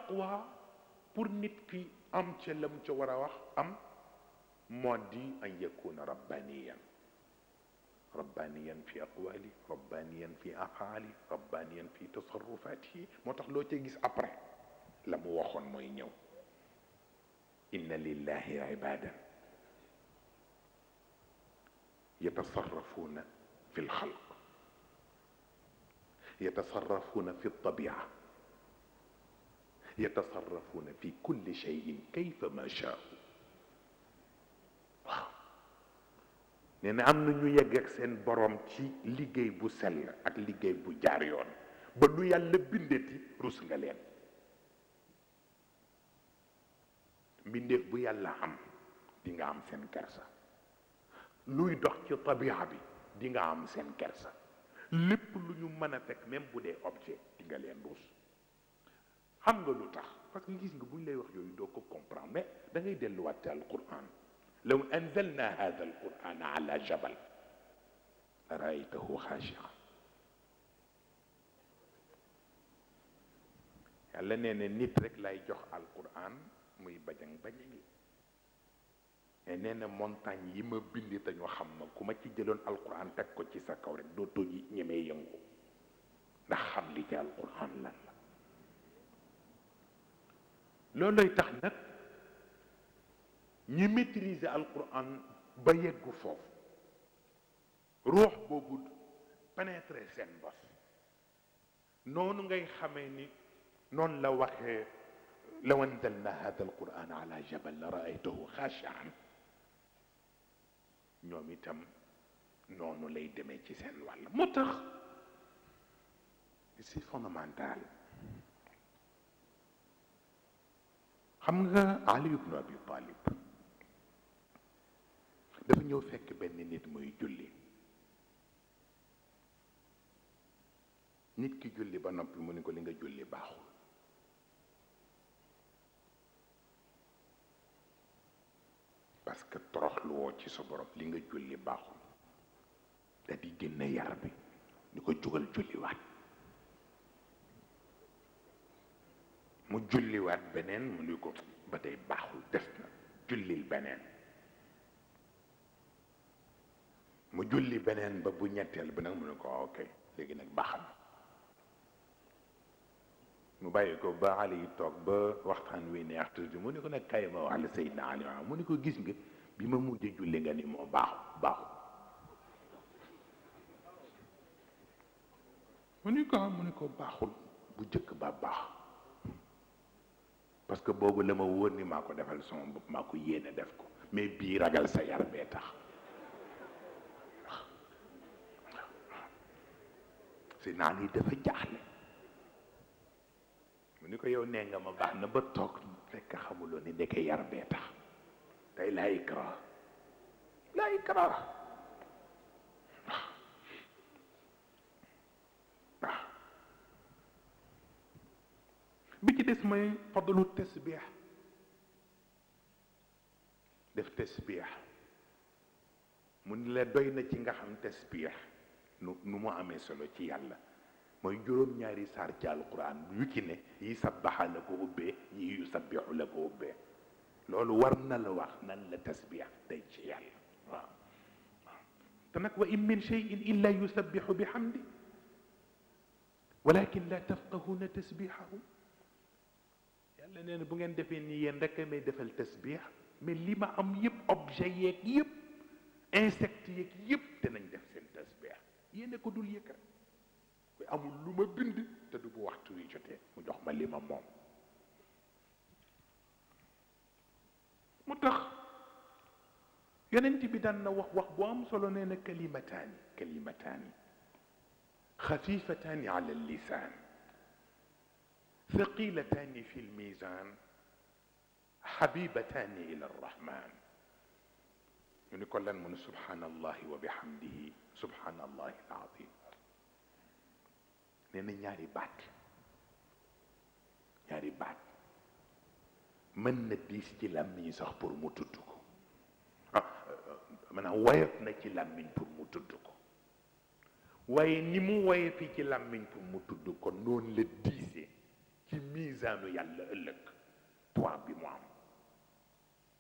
taqwa pour nit ki am ca lam ca war a wax am moo di an yakuna rabbaniyan rabbaniyan fi aqwali rabbaniyan fi afaali rabbaniyan fi tasarrufaati moo tax loo ca gis après la mu waxoon mooy ñëw inna lillahi ibadan yatasarrafuuna fi lxalq yatasarrafuuna fi ltabia yatasarrafuuna fi kulli cheyin kayfa ma chaau waaw nee na am na ñu yegg ak seen borom ci liggéey bu sell ak liggéey bu jaar yoon ba lu yàlla bindeti rus nga leen mbindeef bu yàlla am di nga am seen kersa luy dox ci tabia bi di nga am seen kersa lépp lu ñu mën a fekk même bu dee objet di nga leen rus xam nga lu tax parce que gis nga buñ lay wax yooyu doo ko comprendre mais da ngay delluwaat ci alquran law anzalna hada alquran ala jabal la raaytahu xaashian yàlla nee na nit rek lay jox alquran muy bajang bajangi nee na montagne yi ma bindi te ñu xam ma ku ma ci jëloon alquran teg ko ci sa kaw rek dootoo ji ñemee yëngu ndax xam li ci alquran lan la looloy tax nag ñi maîtriser alquran ba yeggu foofu ruux boobu pénétrer seen bos noonu ngay xamee ni noonu la waxee law anzalna hada alquran ala jabal la raaytahu xaashian ñoom itam noonu lay demee ci seen wàll moo tax c'est fondamental xam nga Ali ibn Abi Talib dafa ñëw fekk benn nit muy julli nit ki julli ba noppi mu ni ko li nga julli baaxul parce que toroxlu woo ci sa borom li nga julli baaxul da di génne yar bi ni ko jugal julliwaat mu julliwaat beneen mu ni ko ba tey baaxul des na jullil beneen mu julli beneen ba bu ñetteel bi nag mu ne ko ok léegi nag baax na mu bàyyi ko ba Ali yi toog ba waxtaan wi neex tuuti mu ne ko nag kay ma wax la Seydina Ali waaw mu ne ko gis nga bi ma mujjee julli nga ni moo baaxul mu ne ko baaxul bu jëkk ba baax parce que boobu la ma wóor ni maa ko defal sama bopp maa ko yéene def ko mais bii ragal sa yar bee tax Seydina Ali dafa jaaxle mu ni ko yow nee nga ma baax na ba toog fekk xamuloo ni ndeke yar bee tax tey laa ikrah waaw bi ci des mooy fadlu tasbix def tasbix mu ni la doy na ci nga xam tasbix nu mu amee solo ci yàlla mooy juróom-ñaari saar ci alquran yu ci ne yi sabbaxa la ko ubbee yi yu sabbixu la ko ubbee loolu war na la wax nan la tasbix day ci yàlla waaw te nag wa in min cheyin illa yusabbixu bi xamdi walakin la tafqahuna tasbixahum yàlla nee na bu ngeen defee ni yéen rek may defal tasbix mais li ma am yëpp objet yeeg yëpp insectes yeeg yëpp danañ def seen tasbix yéen ko dul yëkkat koy amul lu ma bind te du bu waxtu wi jotee mu jox ma li ma moom mu tax yonent bi daan na wax bu am solo nee na kalimataani xafifataani ala lisaan thaqilataani fi lmizan xabibataani ila arrahman ñu ni ko lan mu ne subhanallahi wa bihamdihi subhanallahi alazim nee na ñaari baat mën na diis ci làmmiñ sax pour mu tudd ko maanaam woyof na ci làmmiñ pour mu tudd ko waaye ni mu woyofi ci làmmiñ pour mu tudd ko noonu la diisee ci ci miisaanu yàlla ëllëg poids bi mu am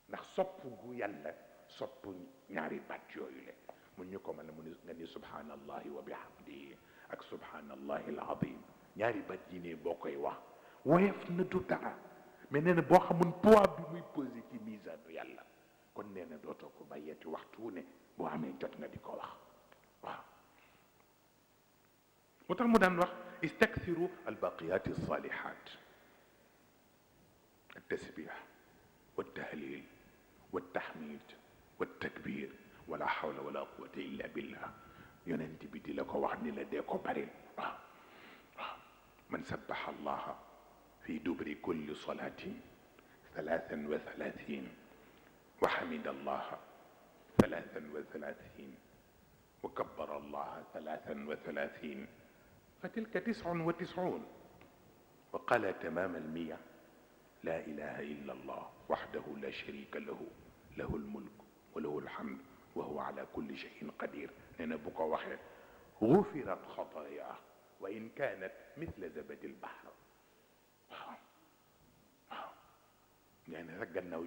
ndax sopp gu yàlla sopp ñaari baat yooyu le mun ñu ko mën a mu nga ni subhanallahi wa bihamdihi ak subhanallahi alazim ñaari baat yi ne boo koy wax woyof na du dara mais nee na boo xamun poids bi muy posé ci miisaanu yàlla kon nee na dootoo ko bàyyeeti waxtu wu ne boo amee jot nga di ko wax waaw moo tax mu daan wax istakthiru albaqiyati alsalihat التسبيح والتهليل والتحميد والتكبير ولا حول ولا قوة إلا بالله يننتي بدي لك وحني لديك برين من سبح الله في دبر كل صلاة 33 وحمد الله 33 وكبر الله 33 فتلك 99 وقال تمام 100 لا إله إلا الله وحده لا شريك له له الملك وله الحمد وهو على كل شيء قدير لأن بك واحد غفرت خطاياه وإن كانت مثل زبد البحر يعني رجلنا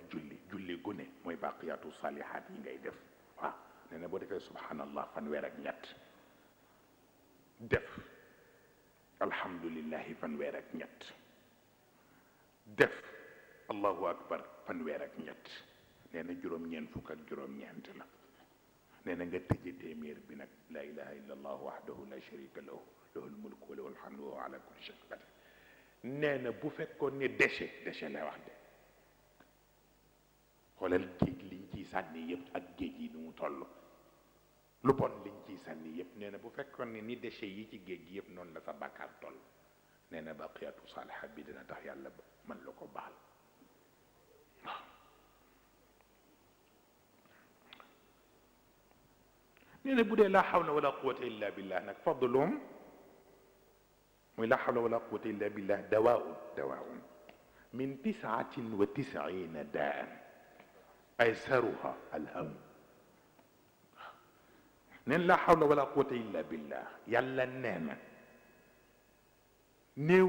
julli gune mooy baaqiyaatu saalihaat yi ngay def waaw nee na boo defee subhanallah fanweer ak ñett def alhamdulillahi fanweer ak ñett def allahu akbar fanweer ak ñett nee na juróom-ñeent fukk ak juróom-ñeent la nee na nga tëje téeméer bi nag la ilaha illa allah wahdahu la sharika lahu lahul mulku wa lahul hamdu wa huwa ala kulli shay'in qadir nee na bu fekkoon ne déchet lay wax de xoolal géej liñ ciy sànni yëpp ak géej yi ni mu toll lu bon liñ ciy sànni yëpp nee na bu fekkoon ne ni déchet yi ci géej gi yëpp noonu la sa bàkkaar toll nee na baqiyatu saalihaat bi dina tax yàlla mën la ko baal waaw nee na bu dee laa hawla wala quwwata illa billah nag fadlum muy laa hawla wala quwwata illa billah dawaun min 99 daan aysaruha alham neen laa hawla wala quwwata illa billah yàlla nee na néew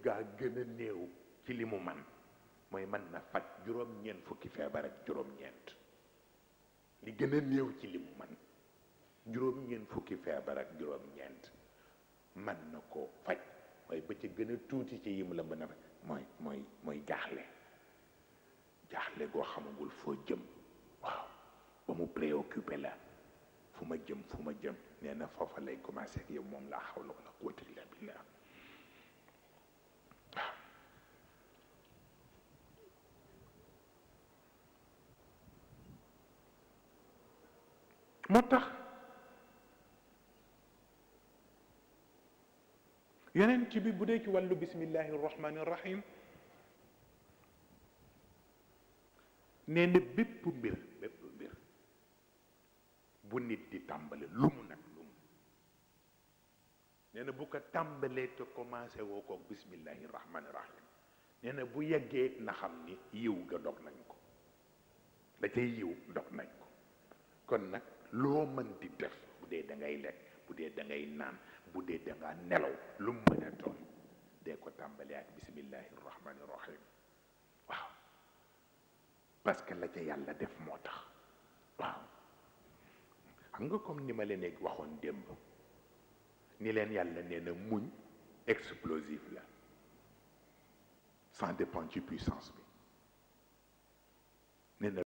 gaa gën a néew ci li mu man mooy mën na faj juróom-ñeent fukki feebar ak juróom-ñeent li gën a néew ci li mu man juróom-ñeent fukki feebar ak juróom-ñeent man na ko faj waaye ba ci gën a tuuti ci yim la mën a mooy jaaxle goo xamagul foo jëm waaw ba mu préoccupé la fu ma jëm nee na foofa lay commencé ak yow moom laa hawla wala quwwata illa billah moo tax yeneen ci bi bu dee ci wàllu bismillahi rahmani rahim nee na bépp mbir bu nit di tàmbale lu mu nee na bu ko tàmbalee te commencé woo ko bismillahi rahmani rahim nee na bu yeggee na xam ni yiw ga dog nañ ko da cay yiw dog nañ ko kon nag loo mën di def bu dee da ngay lekk bu dee da ngay naan bu dee da nga nelaw lu mu mën a doon dee ko tàmbalee ak bismillahi rahmani rahim waaw parce que la ca yàlla def moo tax waaw xam nga comme ni ma leen waxoon démb ni leen yàlla nee na muñ explosif la ça dépend ci puissance bi nee na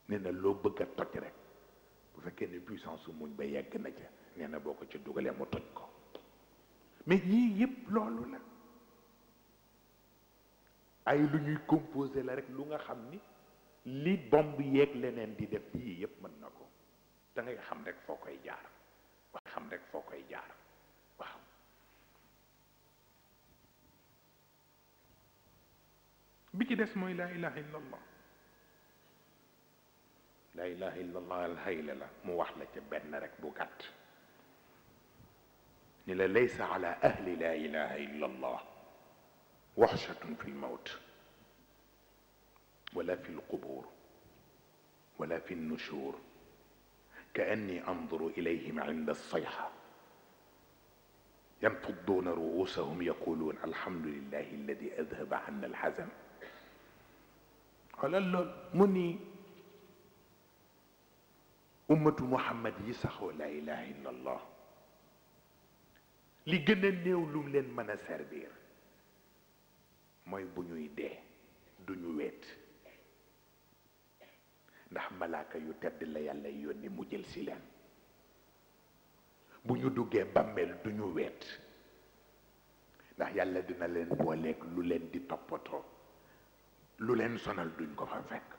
nee na loo bëgg a toj rek bu fekkee ne puissance su muñ ba yegg na ca nee na boo ko ci dugalee mu toj ko mais yii yëpp loolu la ay lu ñuy composé la rek lu nga xam ni li bomb yeeg leneen di def yii yëpp mën na ko da ngay xam rek foo koy jaar wax xam rek foo koy jaar waaw bi ci des mooy laa ilaha illa allah laa ilaha illa allah alhayla la mu wax la ca benn rek bu gàtt ni la laysa ala ahli laa ilaha illa allah waxshatun fi lmawt wala fi lqubur wala fi lnushur كأني أنظر إليهم عند الصيحة ينفضون رؤوسهم يقولون الحمد لله الذي أذهب عنا الحزن قال مني أمة محمد يسخو لا إله إلا الله li gën a néew lum leen mën a servir mooy bu ñuy dee duñu weet ndax malaaka yu tedd la yàlla yónni mu jël si leen bu ñu duggee bàmmeel duñu weet ndax yàlla dina leen booleeg lu leen di toppatoo lu leen sonal duñ ko fa fekk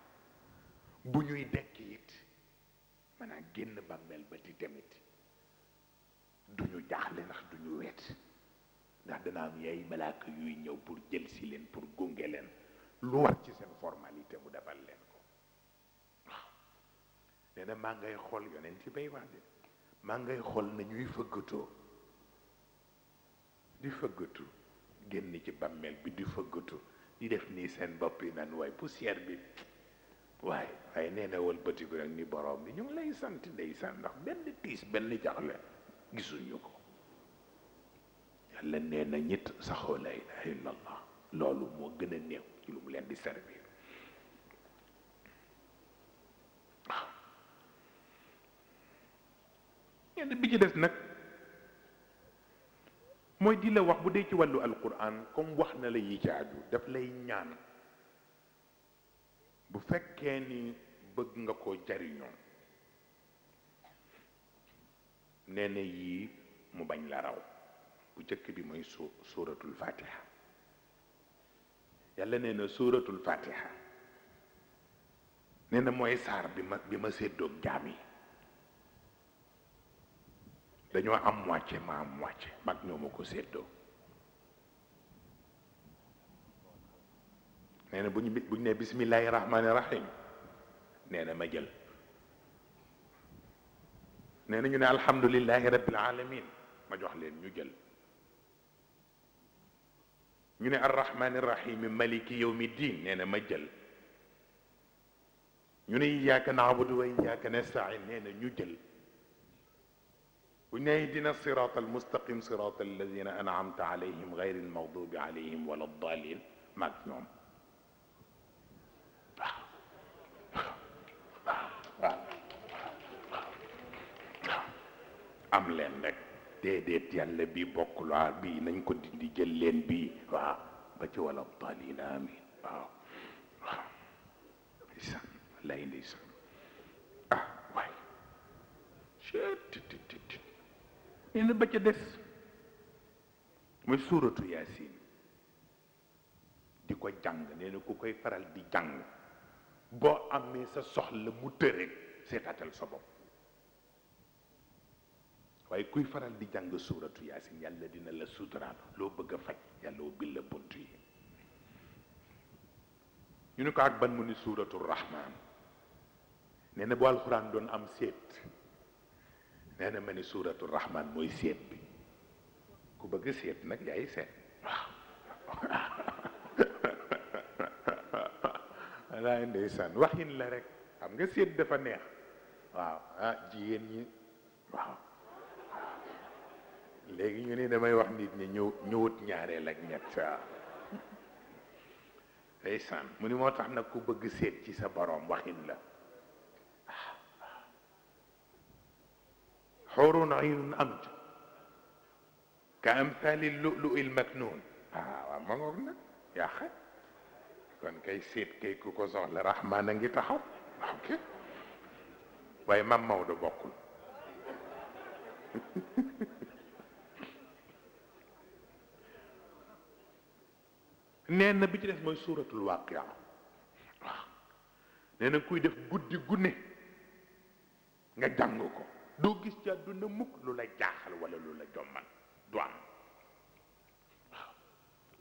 bu ñuy dekk it maanaam génn bàmmeel ba di tamit duñu jaaxle ndax duñu weet ndax dana am yay malaaka yuy ñëw pour jël si leen pour gunge leen lu war ci seen formalité mu defal leen ko waaw nee na maa ngay xool yonent ci bay wax de maa ngay xool na ñuy fëggatoo di fëggatu génn ci bàmmeel bi di fëggatu di def nii seen bopp yi naan waaye poussière bi waaye nee na wëlbatiku rek ni borom bi ñu ngi lay sant ndeysaan ndax benn tiis benn jaxle gisuñu ko yàlla nee na ñit saxoo la ilaha illa allah loolu moo gën a néew ci lu mu leen di servir waaw ñenn bi ci des nag mooy di la wax bu dee ci wàllu alquran comme wax na la yi ci aju daf lay ñaan bu fekkee ni bëgg nga koo jariñoo nee na yii mu bañ la raw bu jëkk bi mooy suuratul fatiha yàlla nee na suuratul fatiha nee na mooy saar bi ma séddoog jaam yi dañoo am moitié ma am moitié mag ñoo ma ko séddoo nee na bu ñu ne bismillahi rahmaani rahim nee na ma jël nee na ñu ne alhamdulillahi rabbil alamin ma jox leen ñu jël ñu ne arrahmani rahim maliki yawmi ddin nee na ma jël ñu ne iyyaka na'budu wa iyyaka nasta'in nee na ñu jël bu ñu ne ihdina sirata almustaqim sirata alladina an'amta alayhim gayri almaghdubi alayhim wala ddallin maag ñoom am leen rek déedéet yàlla bii bokkul waa bii nañ ko dindi jël leen bii waaw ba ci wala daalin amin waaw waaw ndeysaan lay ndeysaan waay cettt nee na ba ca des mooy suuratu yaasin di ko jàng nee na ku koy faral di jàng boo amee sa soxla mu tërëg seetaatal sa bopp waaye kuy faral di jàng suuratu yaasin yàlla dina la suturaal loo bëgg a faj yàlla ubbil la bunt yi ñu ne ko ak ban mu ni suuratu rahman nee na bu alxuraan doon am seet nee na ma ni suuratu rahman mooy seet bi ku bëgg seet nag yaay seet waaw walaay ndeysaan waxin la rek xam nga seet dafa neex waaw jigéen ñi waaw léegi ñu ne damay wax nit ñi ñëwut ñaareel ak ñett waaw ndeysaan mu ni moo tax nag ku bëgg seet ci sa boroom waxin la xurun aynun amt ka amthali lu'lu'i l-maknun waaw ma ngoog nag yaa xaj kon kay seet kay ku ko soxla rahmaan a ngi taxaw ok waaye maam Maodo bokkul nee na bi ci des mooy suuratul waaqia waaw nee na kuy def guddi gune nga jàng ko doo gis ci àdduna mukk lu la jaaxal wala lu la jommal du am waaw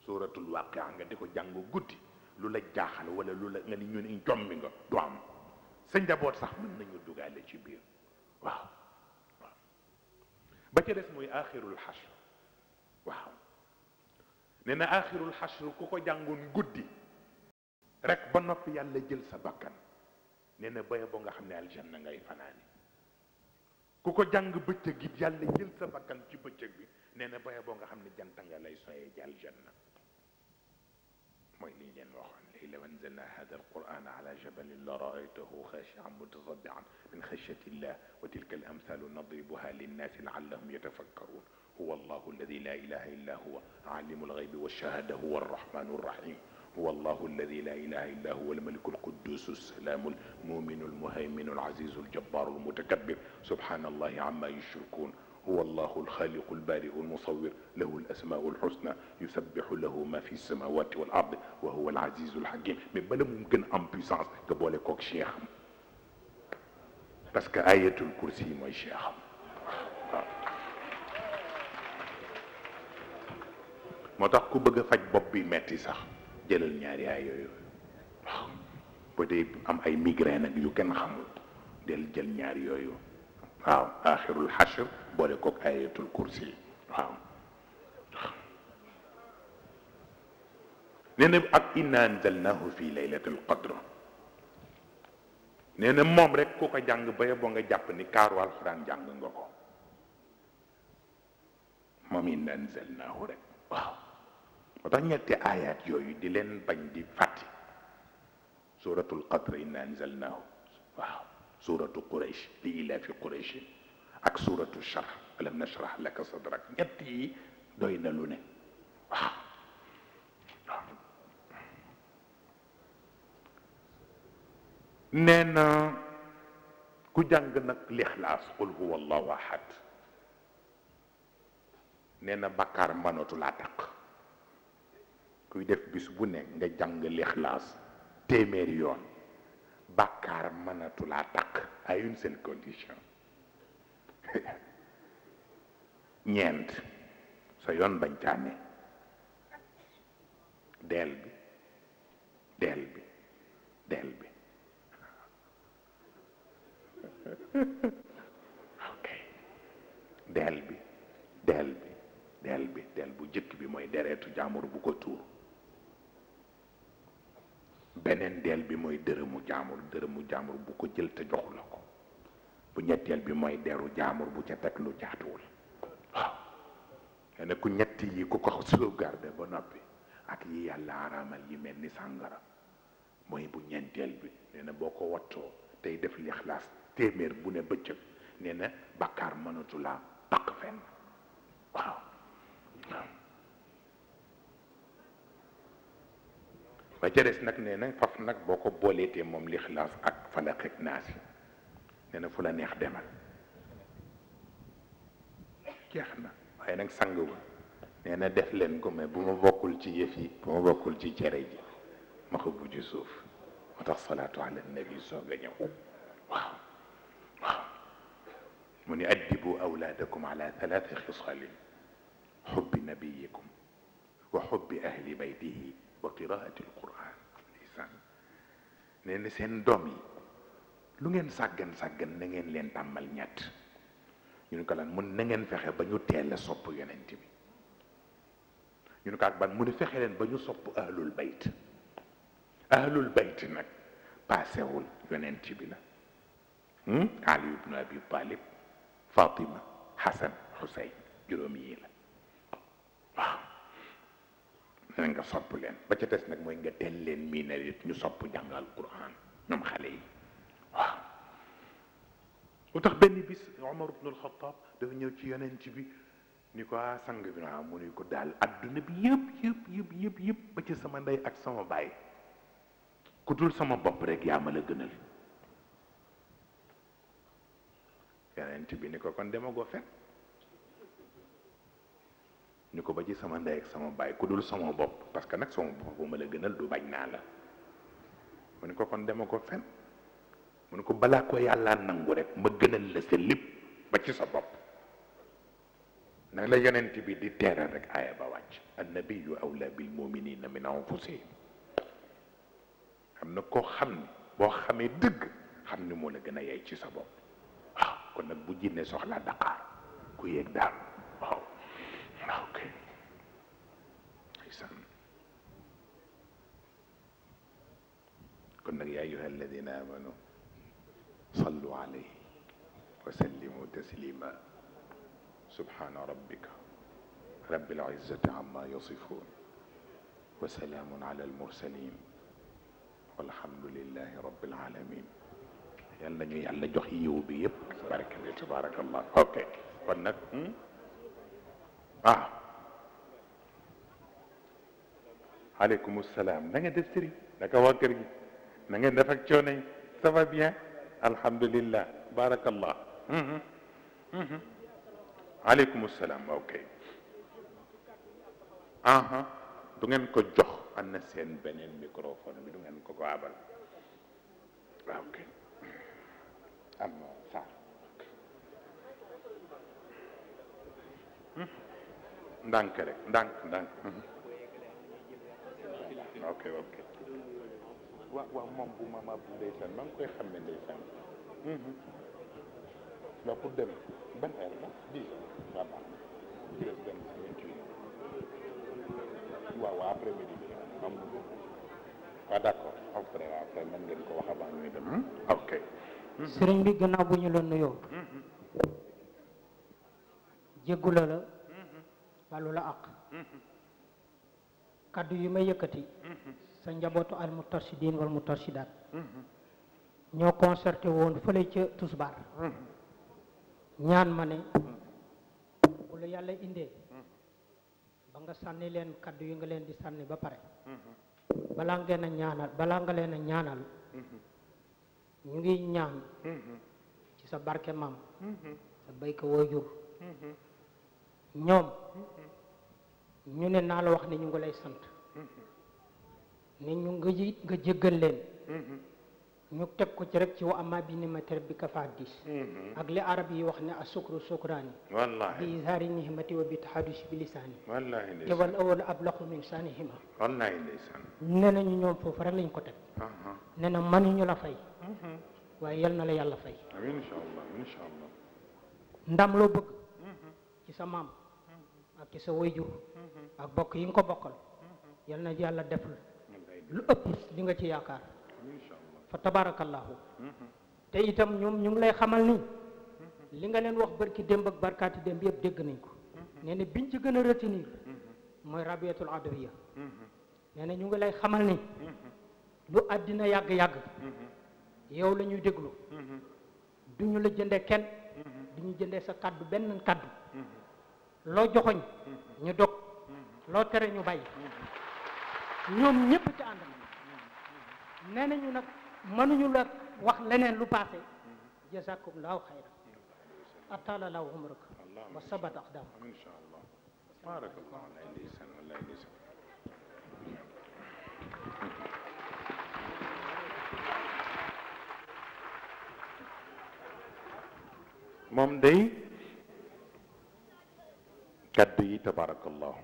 suuratul waaqia nga di ko jàng guddi lu la jaaxal wala lu la nga ni ñu ni jommi nga du am sa njaboot sax mën nañu dugaale ci biir waaw waaw ba ca des muy aaxirul xashr waaw nee na aaxirul xashr ku ko jàngoon guddi rek ba noppi yàlla jël sa bakkan nee na baye boo nga xam ne aljanna ngay fanaani ku ko jàng bëccëg it yàlla jël sa bakkan ci bëccëg bi nee na baye boo nga xam ne janta nga lay soyee ji aljanna mooy li ñu leen waxoon léegi law anzalna hada alquran ala jabalin la raaytahu xaashian mutasaddian min xashyati illah wa tilka al amthalu nadribuha linnaasi laallahum yatafakkarun huwa allahu alladi la ilaha illa huwa alimu alghaybi walshahada huwa arrahmanu arrahim هو الله الذي لا إله إلا هو الملك القدوس السلام المؤمن المهيمن العزيز الجبار المتكبر سبحان الله عما يشركون هو الله الخالق البارئ المصور له الأسماء الحسنى يسبح له ما في السماوات والأرض وهو العزيز الحكيم من بلا ممكن أم بيسانس كبولي كوك شيخ بس كآية الكرسي موي شيخ moo tax ku bëgg a faj bopp bi metti sax jëlal ñaari ay yooyu waaw ba dee am ay migraine ak yu kenn xamul del jël ñaari yooyu waaw aaxirul xashr boole kook ayatul kursi waaw nee na ak inna anzalnahu fi laylatil qadr nee na moom rek ku ko jàng ba boo nga jàpp ni kaaru alxuraan jàng nga ko moom inna anzalnahu rek waaw moo tax ñetti ayat yooyu di leen bañ di fàtti suratul qadr inna anzalnahu waaw suratu quraish li ilaafi quraish ak suratu sharh alam nashrah laka sadrak ñett yi doy na lu ne waaw nee na ku jàng nag lixlaas qul huwa allahu ahad nee na bakkaar mënatu laa taq kuy def bis bu ne nga jàng lixlaas téeméeri yoon bàkkaar mënatu laa taq à une seule condition ñeent sa yoon bañ caane deel bi deel bi deel bi ok deel bi deel bi deel bi deel bu jëkk bi mooy deretu jaamur bu ko tuur beneen deel bi mooy dërëmu jaamur bu ko jël te joxu la ko bu ñetteel bi mooy deru jaamur bu ca teg lu jaatuwul waaw nee na ku ñett yi ku ko sauvegarde ba noppi ak yi yàlla araamal yi mel ni sàngara mooy bu ñeenteel bi nee na boo ko wattoo tey def lixlaas téeméer bu ne bëccëg nee na bakkaar mënatu laa taq fenn waaw waaw ba ca des nag nee na faf nag boo ko booleetee moom lixlaas ak falaq ak naas yi nee na fu la neex demal jeex na waaye nag sang ba nee na def leen ko mais bu ma bokkul ci yëf yi bu ma bokkul ci cere ji ma ko bu ci suuf moo tax salaatu ala nabi soog a ñëw waaw waaw mu ni addibu awlaadakum ala thalathi xisalin xubbi nabiyikum wa xubbi ahli baytihi wa qiraati alquran ndeysaan nee na seen doom yi lu ngeen sàggan na ngeen leen tàmmal ñett ñu ne ko lan mun na ngeen fexe ba ñu teel a sopp yonent bi ñu ne ko ak ban mu ne fexe leen ba ñu sopp ahlul bayt nag paasewul yonent bi la Ali ibnu Abi Talib Fatima Hasan Husayn juróom yi la waaw na nga sopp leen ba ca des nag mooy nga teel leen miinal it ñu sopp jàngal Qur'an ñoom xale yi waaw lu tax benn bis Omar ibn al-Khattab dafa ñëw ci yonent bi ni ko sang bi naa mu ni ko daal adduna bi yëpp ba ci sama ndey ak sama baay ku dul sama bopp rek yaa ma la gënal yonent bi ni ko kon demagoo fen ñu ko ba ci sama ndey ak sama baay ku dul sama bopp parce que nag sama bopp bu ma la gënal du bañ naa la mu ni ko kon demagoo fen mu ni ko balaa ko yàlla nangu rek ma gënal la sa lépp ba ci sa bopp nag la yonent bi di teeral rek aaya ba wàcc annabiyu awla bil muminina min anfusihim am na koo xam ni boo xamee dëgg xam ni moo la gën a yey ci sa bopp waaw kon nag bu jinne soxlaa Dakar ku yéeg daal waaw waaw kay ndeysaan kon nag yaa ayyuha alladina amanu sallu alayhi wa sallimu taslima subhana rabbika rabbil izzati amma yasifun wa salaamun ala almursalin walhamdulillahi rabbil alamin yal nañu yàlla jox yiw bi yëpp barke bi tabarakallah ok kon nag aleykum salaam na nga def sëriñ naka waa kër gi na ngeen def ak coono yi ça va bien alhamdulillah barakallah aleykum salaam ok du ngeen ko jox am na seen beneen microphone bi du ngeen ko abal waaw ok am na saar ndànk rek ndànk ok waaw moom bu ma ndeysaan maa ngi koy xam ne ndeysaan waaw pour dem ban heure la 10 heures waaw après midi bi am waaw d'accord après mën ngeen ko wax avant ñuy dem ok sëriñ bi gannaaw bu ñu la nuyoo jéggula la balu la àq kaddu yi may yëkkati sa njabootu al mutarshidin wal mutarshidaat ñoo concerté woon fële ca Tusbaar ñaan ma ne bu la yàlla indee ba nga sànni leen kaddu yi nga leen di sànni ba pare balaa nga leen a ñaanal ñu ngi ñaan ci sa barke maam sa bayka waajur ñoom ñu ne naa la wax ne ñu ngi lay sant ne ñu nga jéggal leen ñu teg ko ci rek ci wa amma bi ni'mati rabbika fahaddis ak li arab yi wax ne asukru sukraani wallahi bi izhaari nihmati wa bi tahaddus bi lisaani wallahi te wal awwal ablahu min sanihima wallahi ndeysaan nee nañu ñoom foofu rek lañ ko teg nee na mënuñu la fay waaye yal na la yàlla fay amiin insha allah ndam loo bëgg ci sa maam ak ci sa wayjur ak bokk yi nga ko bokkal yal na yàlla def lu ëpp li nga ci yaakaar fa tabarakallahu te itam ñoom ñu ngi lay xamal ni li nga leen wax barki démb ak barkaati démb yëpp dégg nañ ko nee na biñ ci gën a retenir mooy rabiatul adawiya nee na ñu ngi lay xamal ni lu àddina yàgg-yàgg yow la ñuy déglu duñu la jëndee kenn duñu jëndee sa kaddu benn kaddu loo joxoñ ñu dog loo tere ñu bàyyi ñoom ñëpp ci ànd na nee nañu nag mënuñu la wax leneen lu passé jazakum laahu xayran atala laahu umrak wa sabat aqdam insha allah barakallah wallahi ndeysaan moom day kaddu yi tabarakallah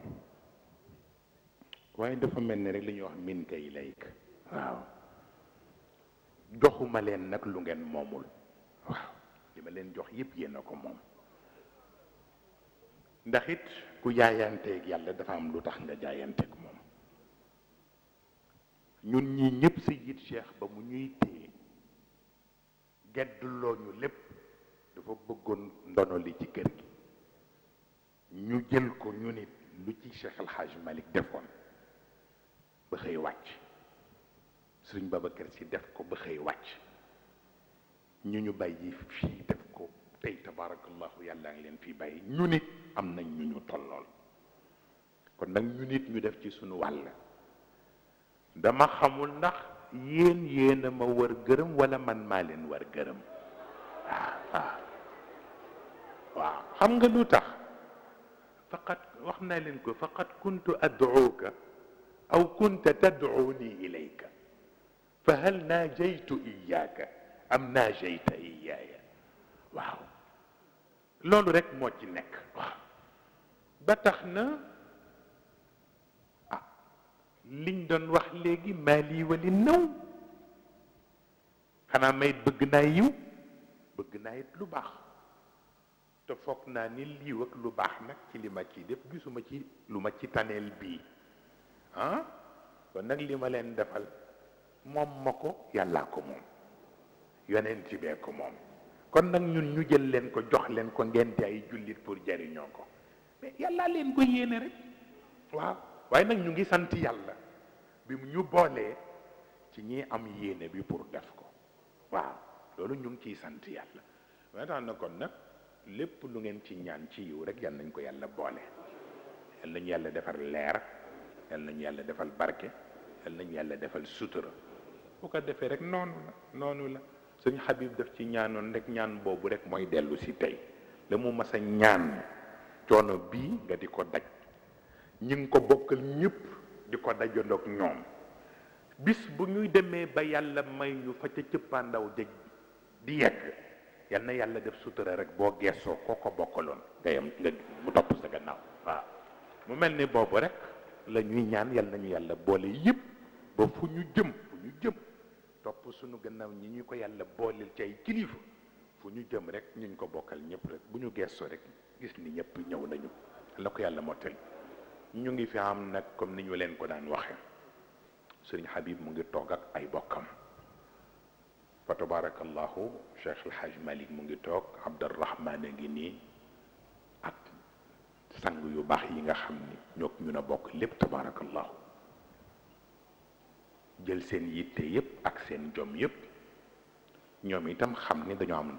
waaye dafa mel ni rek li ñuy wax min kay layk waaw joxuma leen nag lu ngeen moomul waaw li ma leen jox yëpp yéen a ko moom ndax it ku jaayanteeg yàlla dafa am lu tax nga jaayanteeg moom ñun ñii ñëpp Sayyid Cheikh ba mu ñuy téye gedduloo ñu lépp dafa bëggoon ndono li ci kër gi ñu jël ko ñu nit lu ci Cheikh El Hadj Malick defoon ba xëy wàcc Sëriñ Babacar Si def ko ba xëy wàcc ñu bàyyi fii def ko tey tabarakallahu yàlla ngi leen fii bàyyi ñu nit am nañ ñu tollool kon nag ñu nit ñu def ci suñu wàll dama xamul ndax yéen a ma war gërëm wala man maa leen war gërëm waaw xam nga lu tax faqat wax naa leen ko faqat kuntu ad'uuka aw kunta tad'uuni ilayka fa hal naajaytu iyaaka am naajayta iyaaya waaw loolu rek moo ci nekk waaw ba tax na ah liñ doon wax léegi maali wali naw xanaa may bëgg naa yiw bëgg naa it lu baax te foog naa ni lii ak lu baax nag ci li ma ciy def gisuma ci lu ma ci taneel bii ah kon nag li ma leen defal moom ma ko yàllaa ko moom yonent bee ko moom kon nag ñun ñu jël leen ko jox leen ko ngeen di ay jullit pour jariñoo ko mais yàllaa leen ko yéene rek waaw waaye nag ñu ngi sant yàlla bi mu ñu boolee ci ñi am yéene bi pour def ko waaw loolu ñu ngi ciy sant yàlla waaye tax na kon nag lépp lu ngeen ci ñaan ci yiw rek yal nañ ko yàlla boole yal nañu yàlla defal leer yal nañu yàlla defal barke yal nañu yàlla defal sutura bu ko defee rek noonu la sëñ Habib daf ci ñaanoon rek ñaan boobu rek mooy dellu si tey la mu mas a ñaan coono bii nga di ko daj ñi ngi ko bokkal ñëpp di ko dajandoog ñoom bis bu ñuy demee ba yàlla may ñu fa ca cëppaandaw dëj di yegg yal na yàlla def sutura rek boo geesoo koo ko bokkaloon nga yem nga mu topp sa gannaaw waaw mu mel ni boobu rek la ñuy ñaan yal nañu yàlla boole yëpp ba fu ñu jëm topp suñu gannaaw ñi ñu ko yàlla booleel ci ay kilifa fu ñu jëm rek ñu ko bokkal ñëpp rek bu ñu geesoo rek gis ni ñëpp ñëw nañu la ko yàlla mottali ñu ngi fi am nag comme ni ñu leen ko daan waxe sëriñ Habib mu ngi toog ak ay bokkam fa tabarakallahu Cheikh El Hadj Malick mu ngi toog Abdurrahman a ngi nii ak sang yu baax yi nga xam ni ñoo ñu a bokk lépp tabarakallahu jël seen yitte yépp ak seen jom yépp ñoom itam xam ni dañoo am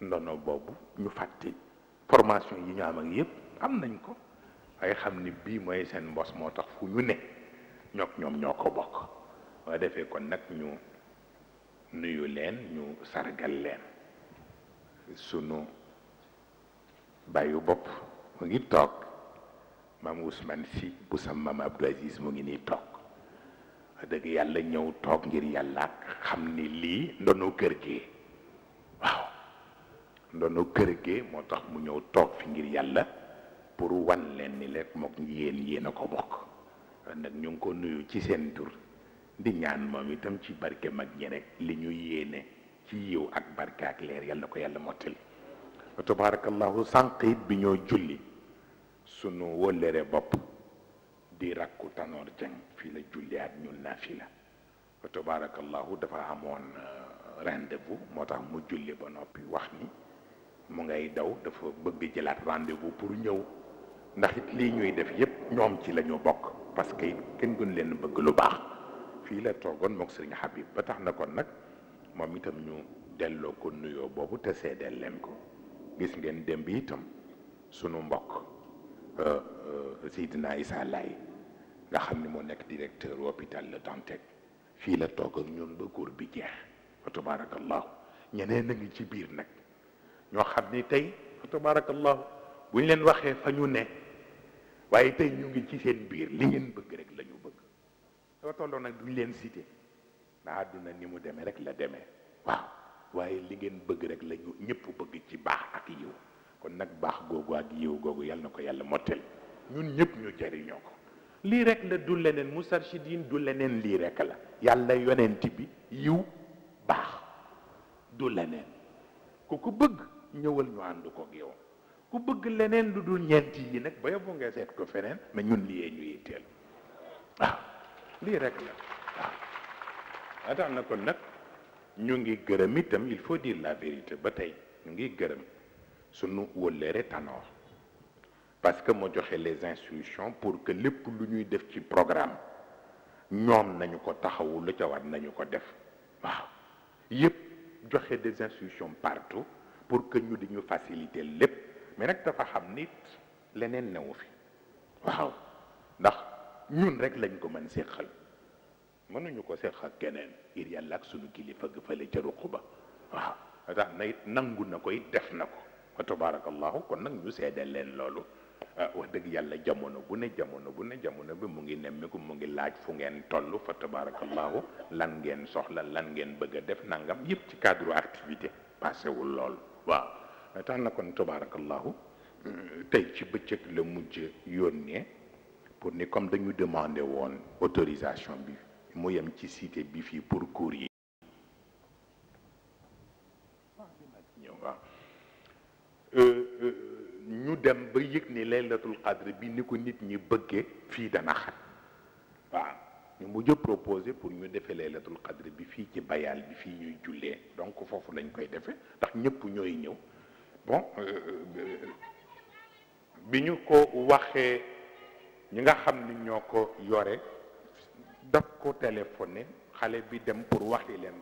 ndono boobu ñu fàtte formation yi ñu am ak yépp am nañ ko waaye xam ni bii mooy seen mbos moo tax fu ñu ne ñoom ñoo ko bokk waaye defee kon nag ñu nuyu leen ñu sargal leen sunu bàyyu bopp mu ngi toog maam Ousmane Sy bu sam maam Abdou Aziz mu ngi nii toog dëgg yàlla ñëw toog ngir yàlla xam ni lii ndono kër gi waaw ndono kër gi moo tax mu ñëw toog fi ngir yàlla pour wan leen ni lekk mook yéen a ko bokk nag ñu ngi ko nuyu ci seen tur di ñaan moom itam ci barke mag ñi rek li ñu yéene ci yiw ak barke ak leer yàlla ko yàlla mottali wa tabarakallahu sànq it bi ñoo julli sunu wóllëre bopp di rakku Tanor Dieng fii la julli at ñun naafila wa tabarakallahu dafa amoon rendez-vous moo tax mu julli ba noppi wax ni mu ngay daw dafa bëgg jëlaat rendez-vous pour ñëw ndax it lii ñuy def yépp ñoom ci la ñu bokk parce que kenn gën leen bëgg lu baax fii la toogoon mook sëriñ Habib ba tax na kon nag moom itam ñu delloo ko nuyoo boobu te seedeel leen ko gis ngeen démb itam sunu mbokk Seydina Issa Laye nga xam ni moo nekk directeur hôpital Le Dantec fii la toog ak ñun ba góor bi jeex fa tabarakallahu ñeneen a ngi ci biir nag ñoo xam ni tey fa tabarakallahu bu ñu leen waxee fa ñu ne waaye tey ñu ngi ci seen biir li ngeen bëgg rek la ñu bëgg dafa tolloo nag duñ leen cité ndax àdduna ni mu demee rek la demee waaw waaye li ngeen bëgg rek la ñu ñëpp bëgg ci baax ak yiw kon nag baax googu ak yiw googu yàlla na ko yàlla mottel ñun ñëpp ñu jariñoo ko lii rek la du leneen Moustarchidine du leneen lii rek la yàlla yonent bi yiw baax du leneen ku ko bëgg ñëwal ñu ànd ko ak yow ku bëgg leneen lu dul ñeenti yi nag ba yóbbu nga seet ko feneen mais ñun lii ñu yitteel waaw lii rek la waaw tax na kon nag ñu ngi gërëm itam il faut dire la vérité ba tey ñu ngi gërëm sunu wëllëre Tanor parce que moo joxe les instructions pour que lépp lu ñuy def ci programme ñoom nañu ko taxawu lu ca war nañu ko def waaw yépp joxe des instructions partout pour que ñu di ñu faciliter lépp mais nag dafa xam nit leneen newu fi waaw ndax ñun rek lañ ko mën séqal mënuñu ko séq ak keneen ngir yàlla ak sunu kilifa ga fële ca ruq ba waaw tax na it nangu na ko it def na ko wa tabarakallahu kon nag ñu seedeel leen loolu wax dëgg yàlla jamono bu ne jamono bi mu ngi nemmiku mu ngi laaj fu ngeen toll fa tabarakallahu lan ngeen soxla lan ngeen bëgg a def nangam yëpp ci cadre activité passewul loolu waaw tax na kon tabarakallahu tey ci bëccëg la mujj yónnee pour ni comme dañu demandé woon autorisation bi mu yem ci cité bi fii pour cours yi ñu dem ba yëg ni laylatul qadr bi ni ko nit ñi bëggee fii dana xat waaw ñu mujj proposé pour ñu defee laylatul qadr bi fii ci bayal bi fii ñuy jullee donc foofu lañ koy defee ndax ñëpp ñooy ñëw bon bi ñu ko waxee ñi nga xam ni ñoo ko yore daf ko téléphoné xale bi dem pour waxi leen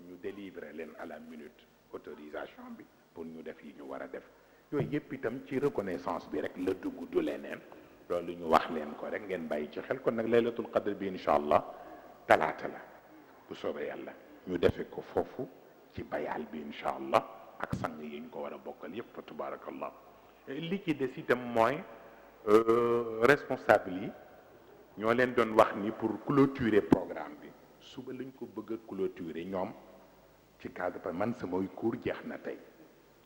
ñu délivrer leen à la minute autorisation bi pour ñu def yi ñu war a def yooyu yëpp itam ci reconnaissance bi rek la dugg du leneen loolu ñu wax leen ko rek ngeen bàyyi ci xel kon nag laylatul qadr bi incha allah talaata la bu soobee yàlla ñu defe ko foofu ci bayal bi incha allah ak sang yi ñu ko war a bokkal yëpp fa tabarakallah li ci des itam mooy responsable yi ñoo leen doon wax ni pour clôturer programme bi suba lañ ko bëgg a clôturer ñoom ci cadre pa man samay cours jeex na tey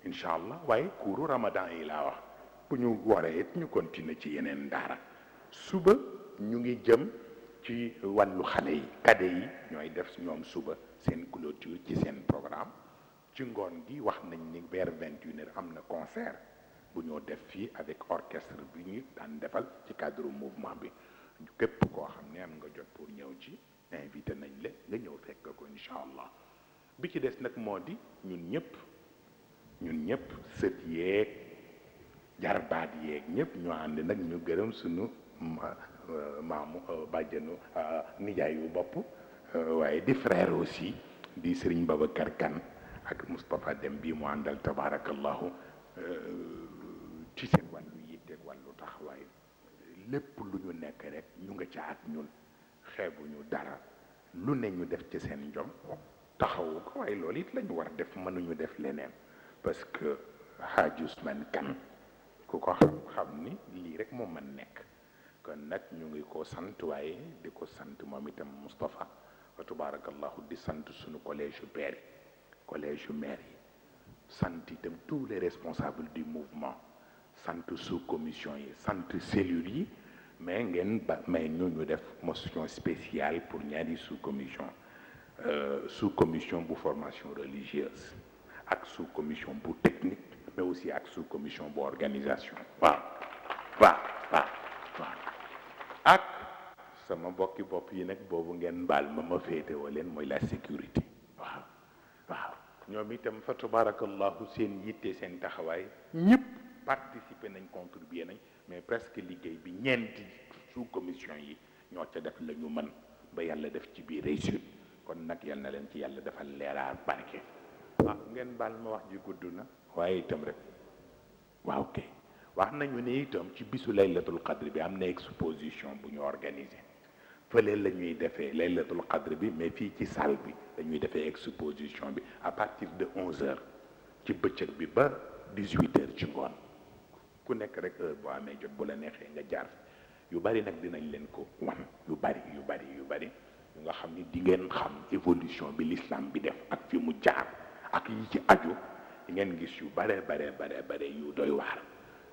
incha allah waaye cours ramadan yi laa wax bu ñu waree it ñu continuer ci yeneen daara suba ñu ngi jëm ci wàllu xale yi kade yi ñooy def ñoom suba seen clôture ci seen programme ci ngoon gi wax nañ ni vers 21h am na concert bu ñoo def fii avec orchestre bi ñu daan defal ci cadre mouvement bi képp koo xam ne am nga jot pour ñëw ci invité nañ la nga ñëw fekk ko incha allah bi ci des nag moo di ñun ñëpp sët yeeg jarbaat yeeg ñëpp ñu ànd nag ñu gërëm suñu maamu bàjjanu nijaay yu bopp waaye di frère aussi di Serigne Babacar Kane ak Moustapha Dem bii mu àndal tabarakallahu ci seen wàllu yitteeg wàllu taxawaay lépp lu ñu nekk rek ñu nga ca ak ñun xeebuñu dara lu ne ñu def ci seen njom taxawu ko waaye loolu it la ñu war def mënuñu def leneen parce que Hadj Ousmane Kane ku ko xam ni lii rek moo mën nekk kon nag ñu ngi ko sant waaye di ko sant moom itam Moustapha wa tabarakallahu di sant suñu collège yu père yi collège yu maire yi sant itam tous les responsables du mouvement sant sous commission yi sant cellules yi mais ngeen ba may ñu def motion spéciale pour ñaari sous commission bu formation religieuse ak sous commission bu technique mais aussi ak sous commission bu organisation waaw ak sama mbokki bopp yi nag boobu ngeen baal ma féetewoo leen mooy la sécurité waaw ñoom itam fa tabarakallahu seen yitte seen taxawaay ñëpp participer nañ contribuer nañ mais presque liggéey bi ñeenti sous commission yi ñoo ca def la ñu mën ba yàlla def ci biir réussite kon nag yal na leen ci yàlla defal leeraar barke ngeen baal ma wax ji gudd na waaye itam rek waaw kay wax nañu ne itam ci bisu laylatul qadr bi am na exposition bu ñu organisé fële la ñuy defee laylatul qadr bi mais fii ci salle bi dañuy defee exposition bi à partir de 11h ci bëccëg bi ba 18h ci ngoon ku nekk rek heure boo amee jot bu la neexee nga jaar yu bari nag dinañ leen ko wan yu bari yu nga xam ni di ngeen xam évolution bi l'islam bi def ak fi mu jaar ak yi ci aju di ngeen gis yu bare yu doy waar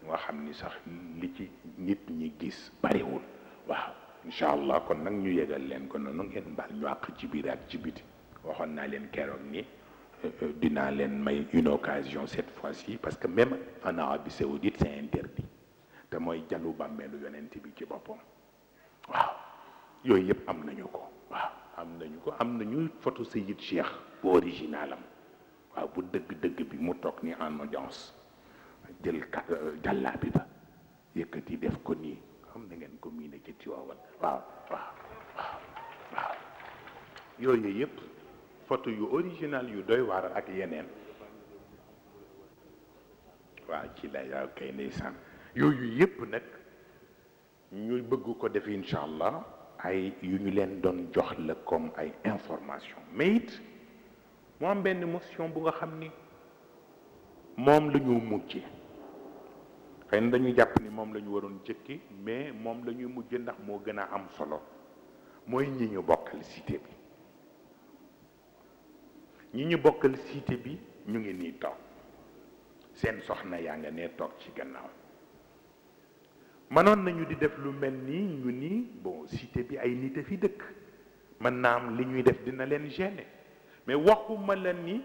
nga xam ni sax li ci nit ñi gis bariwul waaw incha allah kon nag ñu yëgal leen ko noonu ngeen baal ñu àq ci biir ak ci biti waxoon naa leen keroog ni dinaa leen may une occasion cette fois-ci parce que même en Arabie Saoudite c'est interdit te mooy jalu bàmmeelu yonent bi ci boppam waaw yooyu yëpp am nañu ko am nañu photo Sayyid Cheikh bu originalam waaw bu dëgg bi mu toog ni en audience jël jàllaabi ba yëkkati def ko nii xam na ngeen ko miine ci Tiwaawan waaw yooyu yëpp photo yu original yu doy waar ak yeneen waaw ci la yaaw kay ndeysaan yooyu yëpp nag ñu bëgg ko def incha allah ay yu ñu leen doon jox la comme ay information mais it mu am benn motion bu nga xam ni moom la ñu mujje xëy na dañuy jàpp ni moom la ñu waroon jëkke mais moom la ñuy mujje ndax moo gën a am solo mooy ñi ñu bokkal cité bi ñi ñu bokkal cité bi ñu ngi nii toog seen soxna yaa nga ne toog ci gannaaw mënoon nañu di def lu mel nii ñu ni bon cité bi ay nit a fi dëkk mën naa am li ñuy def dina leen gêner mais waxuma la ni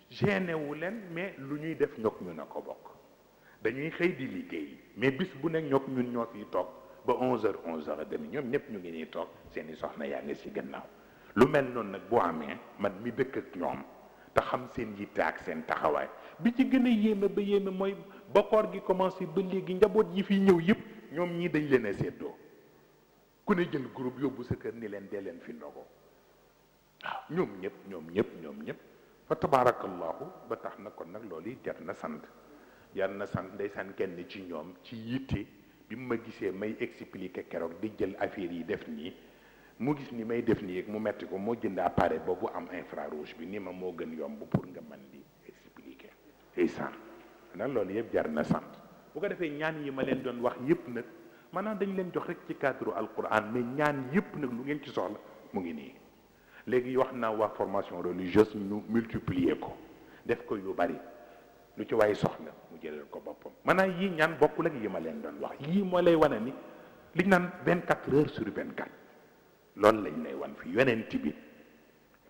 gêné wu leen mais lu ñuy def ñoog ñu na ko bokk dañuy xëy di liggéey mais bis bu nekk ñoog ñun ñoo fiy toog ba 11h 11h30 ñoom ñëpp ñu ngi nii toog seeni soxna yaa ngi ci gannaaw lu mel noonu nag bu amee man mi dëkk ak ñoom te xam seen yitte ak seen taxawaay bi ci gën a yéeme ba yéeme mooy ba koor gi commencé ba léegi njaboot yi fi ñëw yëpp ñoom ñii dañ leen a séddoo ku ne jël groupe yóbbu sa kër ni leen dee leen fi ndogo waaw ñoom ñëpp fa tabaarakallahu ba tax na kon nag loolu yi jar na sant ndeysaan kenn ci ñoom ci yitte bi mu ma gisee may expliquer keroog di jël affaire yi def nii mu gis ni may def nii ak mu metti ko moo jënd appareil boobu am infrarouge bi ni ma moo gën yomb pour nga mën di expliquer ndeysaan nag loolu yëpp jar na sant bu ko defee ñaan yi ma leen doon wax yëpp nag maanaam dañ leen jox rek ci cadre alquran mais ñaan yëpp nag lu ngeen ci soxla mu ngi nii léegi wax naa waa formation religieuse ñu multiplier ko def ko yu bari lu ci waaye soxla mu jëlal ko boppam maanaam yii ñaan bokkul ak yi ma leen doon wax yii moo lay wane ni liñ naan 24 heures sur 24 loolu lañ lay wan fi yonent bi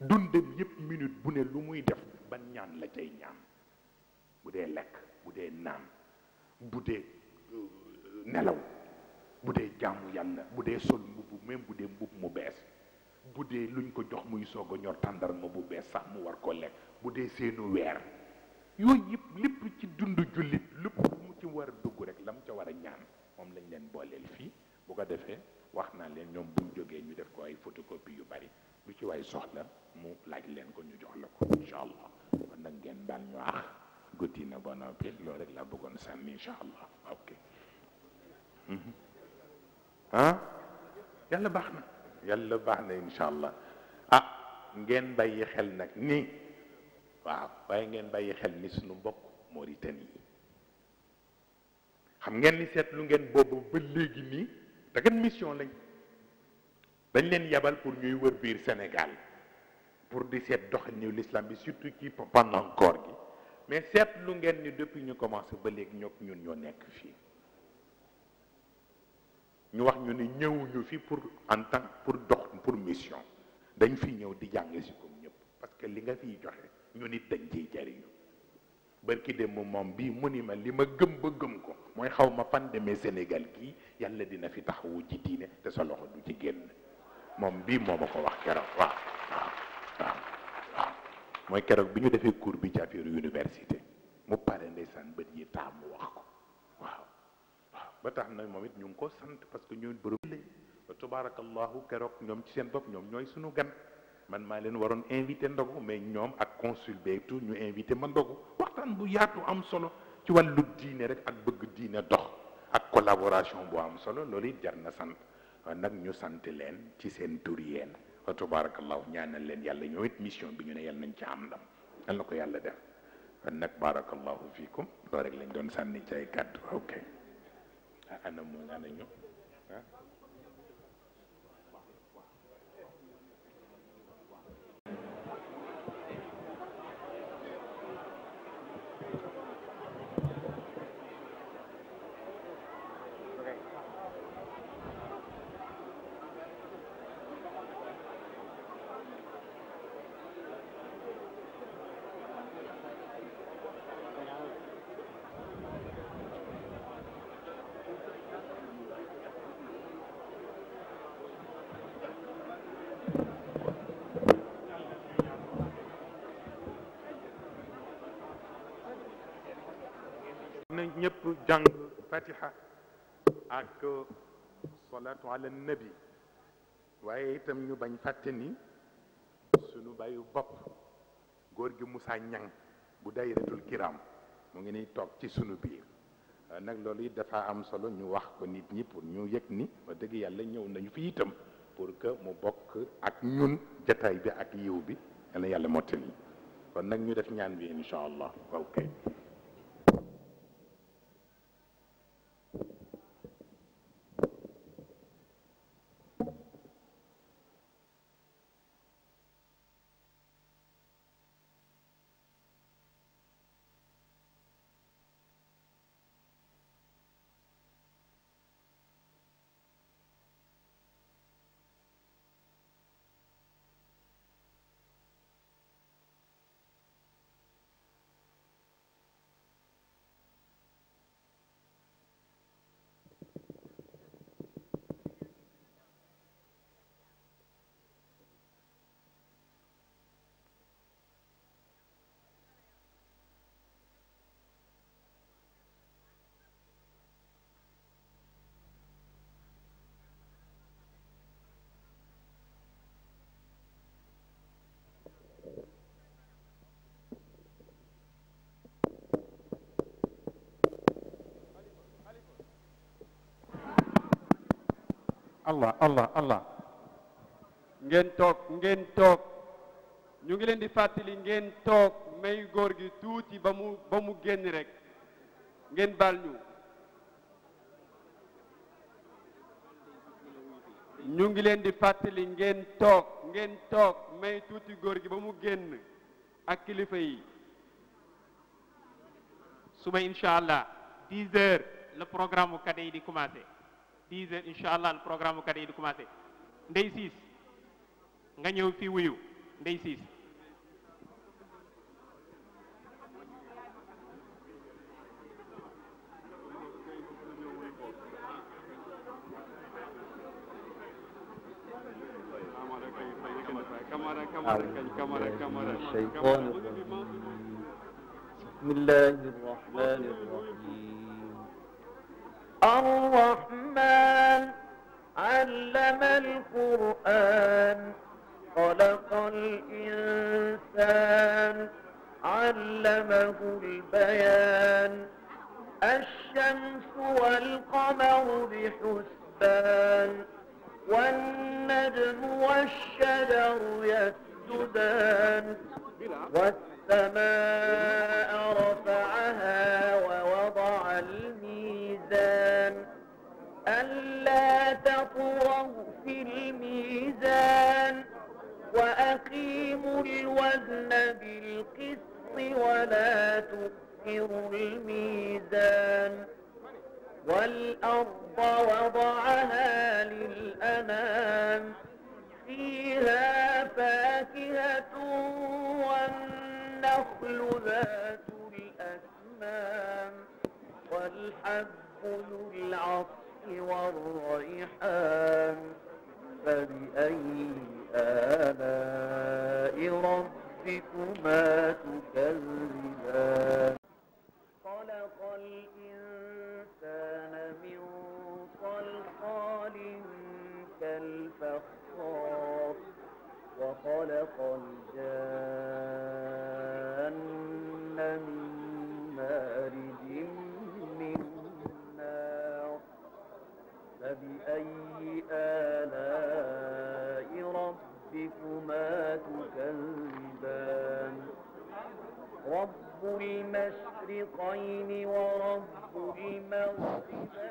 dundam yëpp minute bu ne lu muy def ban ñaan la cay ñaan bu dee lekk bu dee naan bu dee nelaw bu dee jaamu yàlla bu dee sol mbubb même bu dee mbubb mu bees bu dee luñ ko jox muy soog a ñor tàndarma bu bees sax mu war ko lekk bu dee seenu weer yooyu yëpp lépp ci dund jullit lépp mu ci war a dugg rek la mu ca war a ñaan moom lañ leen booleel fii bu ko defee wax naa leen ñoom buñ jógee ñu def ko ay photocopie yu bari lu ci waay soxla mu laaj leen ko ñu jox la ko incha allah kon nag ngeen baal ñu wax guddi na ba noppi loolu rek laa bëggoon sànni incha allah ok yàlla baax na incha allah ngeen bàyyi xel nag ni waaw waaye ngeen bàyyi xel ni suñu mbokk Mauritanie yi xam ngeen ni seetlu ngeen boobu ba léegi nii te kat mission lañ dañ leen yabal pour ñuy wër biir Sénégal pour di seet doxalinu l'islam bi surtout ci pendant koor gi mais seetlu ngeen ni depuis ñu commencé ba léegi ñun ñoo nekk fii ñu wax ñu ni ñëwuñu fi pour en tant pour mission dañ fi ñëw di jàng si comme ñëpp parce que li nga fiy joxe ñu nit dañ ciy jariñu barki dem moom bii mu ni ma li ma gëm ba gëm ko mooy xaw ma fan demee Sénégal gii yàlla dina fi taxawu ci diine te sa loxo du ci génn moom bii moo ma ko wax keroog waaw mooy keroog bi ñu defee cours bi ci affaire université mu pare ndeysaan bët yi taam mu wax ko waaw ba tax na moom it ñu ngi ko sant parce que ñun bërëb lañ ba tabarakallahu keroog ñoom ci seen bopp ñoom ñooy suñu gan man maa leen waroon invité ndogu mais ñoom ak consul beeg tout ñu invité ma ndogu waxtaan bu yaatu am solo ci wàllu diine rek ak bëgg diine dox ak collaboration bu am solo loolu it jar na sant nag ñu sant leen ci seen tur yéen wa tabarakallahu ñaanal leen yàlla ñoo it mission bi ñu ne yàlla nañ ci am ndam yal na ko yàlla def kon nag barakallahu fiikum loolu rek lañ doon sànni ci ay kàddu ok ana ñu na ñëpp jàng fatiha ak salatu ala nabi waaye itam ñu bañ fàtte ni sunu bàyyu bopp góor gi Moussa Ñang bu dayratul kiram mu ngi ni toog ci sunu biir nag loolu it dafa am solo ñu wax ko nit ñi pour ñu yëg ni wax dëgg yàlla ñëw nañu fi itam pour que mu bokk ak ñun jataay bi ak yiw bi yàlla mottali kon nag ñu def ñaan bi insha allah. ok allah allah allah ngeen toog ñu ngi leen di fàttali ngeen toog may góor gi tuuti ba mu génn rek ngeen baal ñu ngi leen di fàttali ngeen toog may tuuti góor gi ba mu génn ak kilifa yi. suba incha allah 10 heures le programme mu kade yi di commencé 10 heures incha allah le programme mu kade yi di commencé Ndey Siis nga ñëw fi wuyu Ndey Siis. الشيطان الرجيم بسم الله الرحمن الرحيم الرحمن علم القرآن خلق الإنسان علمه البيان الشمس والقمر بحسبان والنجم والشجر يسجدان والسماء رفعها ووضع الميزان ألا تطغوا في الميزان وأقيموا الوزن بالقسط ولا تخسروا الميزان والأرض وضعها للأنام فيها فاكهة والنخل ذات الأكمام والحب ذو العصف والريحان فبأي آلاء ربكما تكذبان خلق الإنسان من صلصال كالفخار وخلق الجان من مارج من نار فبأي آلاء ربكما تكذبان رب المشرقين ورب المغربين